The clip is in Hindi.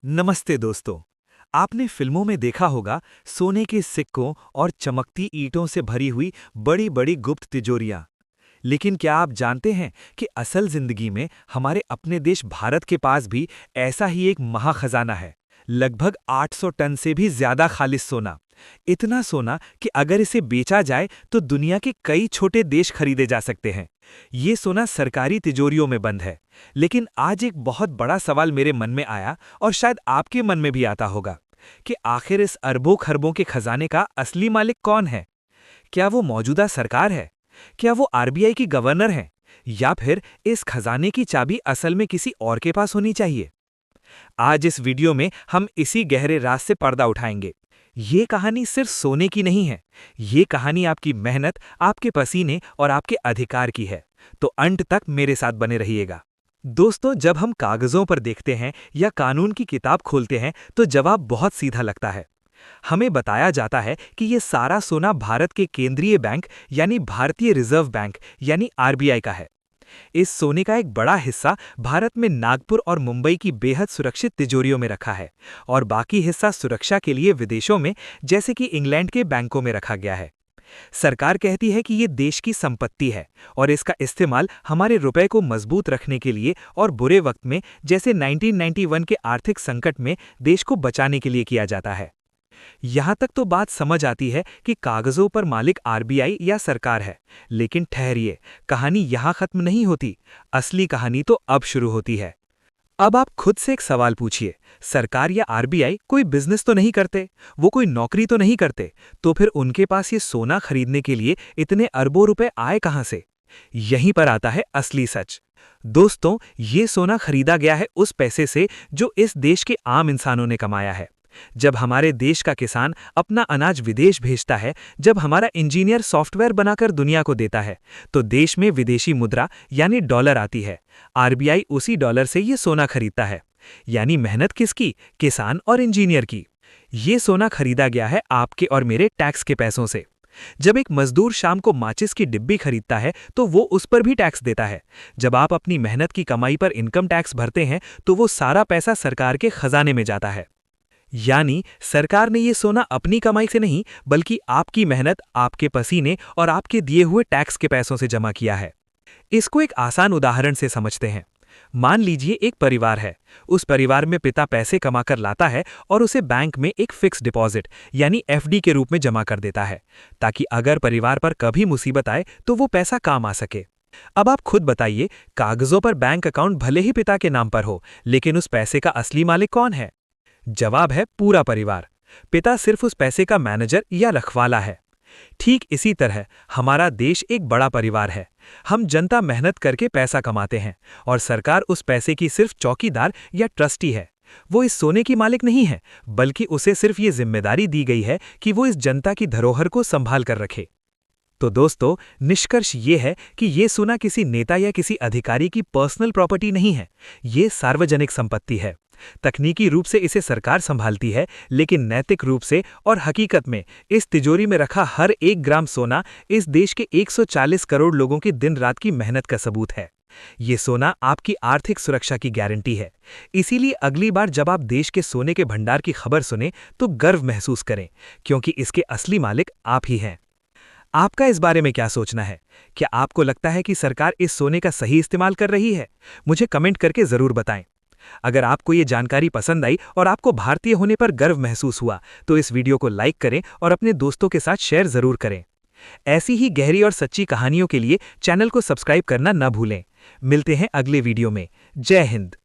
नमस्ते दोस्तों। आपने फिल्मों में देखा होगा सोने के सिक्कों और चमकती ईंटों से भरी हुई बड़ी बड़ी गुप्त तिजोरियां। लेकिन क्या आप जानते हैं कि असल जिंदगी में हमारे अपने देश भारत के पास भी ऐसा ही एक महाखजाना है। लगभग 800 टन से भी ज्यादा खालिस सोना। इतना सोना कि अगर इसे बेचा जाए तो दुनिया के कई छोटे देश खरीदे जा सकते हैं। ये सोना सरकारी तिजोरियों में बंद है। लेकिन आज एक बहुत बड़ा सवाल मेरे मन में आया और शायद आपके मन में भी आता होगा कि आखिर इस अरबों खरबों के खजाने का असली मालिक कौन है। क्या वो मौजूदा सरकार है? क्या वो आरबीआई की गवर्नर हैं? या फिर इस खजाने की चाबी असल में किसी और के पास होनी चाहिए? आज इस वीडियो में हम इसी गहरे राज से पर्दा उठाएंगे। ये कहानी सिर्फ सोने की नहीं है। ये कहानी आपकी मेहनत, आपके पसीने और आपके अधिकार की है। तो अंत तक मेरे साथ बने रहिएगा। दोस्तों, जब हम कागजों पर देखते हैं या कानून की किताब खोलते हैं तो जवाब बहुत सीधा लगता है। हमें बताया जाता है कि ये सारा सोना भारत के केंद्रीय बैंक यानी भारतीय रिजर्व बैंक यानी आरबीआई का है। इस सोने का एक बड़ा हिस्सा भारत में नागपुर और मुंबई की बेहद सुरक्षित तिजोरियों में रखा है और बाकी हिस्सा सुरक्षा के लिए विदेशों में जैसे कि इंग्लैंड के बैंकों में रखा गया है। सरकार कहती है कि ये देश की संपत्ति है और इसका इस्तेमाल हमारे रुपए को मजबूत रखने के लिए और बुरे वक्त में जैसे 1991 के आर्थिक संकट में देश को बचाने के लिए किया जाता है। यहां तक तो बात समझ आती है कि कागजों पर मालिक आरबीआई या सरकार है। लेकिन ठहरिए, कहानी यहां खत्म नहीं होती। असली कहानी तो अब शुरू होती है। अब आप खुद से एक सवाल पूछिए, सरकार या आरबीआई कोई बिजनेस तो नहीं करते, वो कोई नौकरी तो नहीं करते, तो फिर उनके पास ये सोना खरीदने के लिए इतने अरबों रुपए आए कहां से? यहीं पर आता है असली सच। दोस्तों, ये सोना खरीदा गया है उस पैसे से जो इस देश के आम इंसानों ने कमाया है। जब हमारे देश का किसान अपना अनाज विदेश भेजता है, जब हमारा इंजीनियर सॉफ्टवेयर बनाकर दुनिया को देता है, तो देश में विदेशी मुद्रा यानी डॉलर आती है। आरबीआई उसी डॉलर से ये सोना खरीदता है। यानी मेहनत किसकी? किसान और इंजीनियर की। ये सोना खरीदा गया है आपके और मेरे टैक्स के पैसों से। जब एक मजदूर शाम को माचिस की डिब्बी खरीदता है तो वो उस पर भी टैक्स देता है। जब आप अपनी मेहनत की कमाई पर इनकम टैक्स भरते हैं तो वो सारा पैसा सरकार के खजाने में जाता है। यानी सरकार ने ये सोना अपनी कमाई से नहीं बल्कि आपकी मेहनत, आपके पसीने और आपके दिए हुए टैक्स के पैसों से जमा किया है। इसको एक आसान उदाहरण से समझते हैं। मान लीजिए एक परिवार है। उस परिवार में पिता पैसे कमाकर लाता है और उसे बैंक में एक फिक्स डिपॉजिट यानी एफडी के रूप में जमा कर देता है, ताकि अगर परिवार पर कभी मुसीबत आए तो वो पैसा काम आ सके। अब आप खुद बताइए, कागजों पर बैंक अकाउंट भले ही पिता के नाम पर हो, लेकिन उस पैसे का असली मालिक कौन है? जवाब है पूरा परिवार। पिता सिर्फ उस पैसे का मैनेजर या रखवाला है। ठीक इसी तरह हमारा देश एक बड़ा परिवार है। हम जनता मेहनत करके पैसा कमाते हैं और सरकार उस पैसे की सिर्फ चौकीदार या ट्रस्टी है। वो इस सोने की मालिक नहीं है, बल्कि उसे सिर्फ ये जिम्मेदारी दी गई है कि वो इस जनता की धरोहर को संभाल कर रखे। तो दोस्तों, निष्कर्ष ये है कि ये सोना किसी नेता या किसी अधिकारी की पर्सनल प्रॉपर्टी नहीं है। ये सार्वजनिक संपत्ति है। तकनीकी रूप से इसे सरकार संभालती है, लेकिन नैतिक रूप से और हकीकत में इस तिजोरी में रखा हर एक ग्राम सोना इस देश के 140 करोड़ लोगों की दिन रात की मेहनत का सबूत है। ये सोना आपकी आर्थिक सुरक्षा की गारंटी है। इसीलिए अगली बार जब आप देश के सोने के भंडार की खबर सुने तो गर्व महसूस करें, क्योंकि इसके असली मालिक आप ही हैं। आपका इस बारे में क्या सोचना है? क्या आपको लगता है कि सरकार इस सोने का सही इस्तेमाल कर रही है? मुझे कमेंट करके जरूर बताएं। अगर आपको ये जानकारी पसंद आई और आपको भारतीय होने पर गर्व महसूस हुआ तो इस वीडियो को लाइक करें और अपने दोस्तों के साथ शेयर जरूर करें। ऐसी ही गहरी और सच्ची कहानियों के लिए चैनल को सब्सक्राइब करना न भूलें। मिलते हैं अगले वीडियो में। जय हिंद।